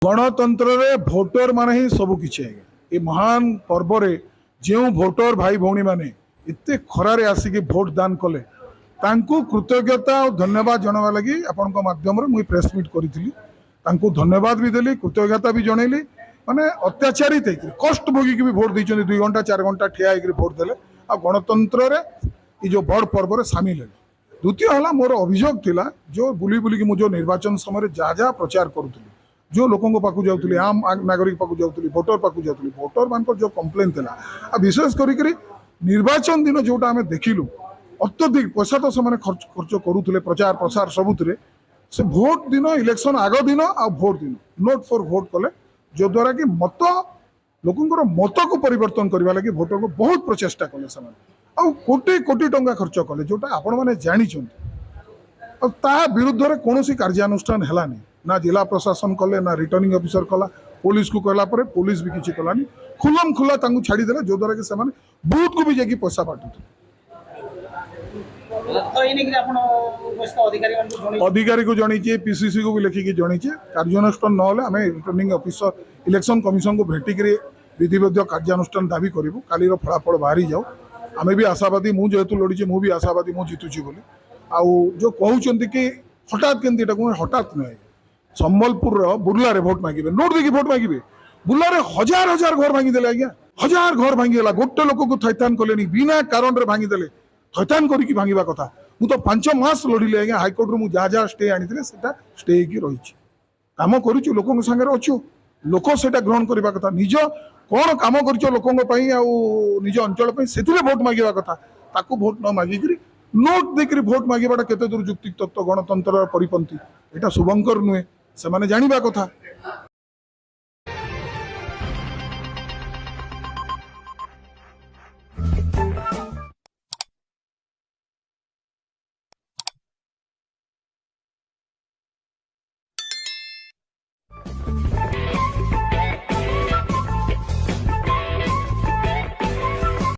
गणतंत्र रे भोटर माने ही सबकिछि आज्ञा ये महान पर्व रे जो भोटर भाई भौणी माने एते खरारे आसिक भोट दान कले तांकु कृतज्ञता और धन्यवाद जनवा लगी आपण माध्यम मुझे प्रेस मीट करी तांकु धन्यवाद भी देली कृतज्ञता भी जनइली माने अत्याचारित कष्ट भोगिक भी भोट देइछन 2 घंटा 4 घंटा ठिया होकर भोट देले आ गणतंत्र रे ये जो बड़ पर्व रे सामिल है। द्वितीय है मोर अभियोग थिला जो बुली बुलिक मु जो निर्वाचन समय जहाँ जहाँ प्रचार करूली जो लोकों पाक जाऊँगी आम नागरिक पाक जाऊँगी भोटर पाक जाऊँगी भोटर मान जो कम्प्लेन था विशेष करी निर्वाचन दिन जोटा आम देखिलु अत्यधिक पैसा तो से खर्च करुले प्रचार प्रसार सबुत से भोट दिन इलेक्शन आग दिन आ भोट दिन नोट फॉर भोट कले जो द्वारा कि मत लोकंर मत को परिवर्तन करने लगी भोटर को बहुत प्रचेषा कले से कोटी कोटी टंका खर्च कले जोटा आपण मैंने जानी विरुद्ध में कौन कार्यानुष्ठान है ना जिला प्रशासन कले ना रिटर्निंग ऑफिसर कला पुलिस को कहला पर पुलिस भी किसी कलानी खुलम खुला छाड़ीदे जो द्वारा कि से बूथ को भी जाकि पैसा बांटुते अधिकारी को जनी पीसीसी को भी लिखिकी जनी कार्यानुष्ठान ना आम रिटर्निंग ऑफिसर इलेक्शन कमिशन को भेटिक विधिवत कार्यानुष्ठान दाबी करूँ कालीर फलाफल बाहरी जाऊ आम भी आशावादी मुझे जेहेतु लड़ी मुझे आशावादी मुझे जीतुची बोली आउ जो कहते कि हठात के हठात नुहे संबलपुर बुर्ला रे भोट मांगे नोट देखिए भोट मांगे बुर्ला रे हजार हजार घर भांगीदे आज्ञा हजार घर भांगीगला गोटे लोक को थैतान कले बिना कारण रे भांगीदे थैतान करके भांगा कथा मुझे तो 5 मास लड़िले आज्ञा हाइकोर्ट रू जहाँ जहाँ स्टे आनी स्टे हो रही कम करुचु लोक सागर अच्छु लोक से ग्रहण करने कथा निज कौन कम कर लोकों निज अंचल से भोट मांगा कथा ताकू भोट न मागिक नोट देकर भोट मांगवाटा केते दूर युक्ति तत्व गणतंत्र परिपंथी यहाँ शुभंकर नुहे से जाना कथा।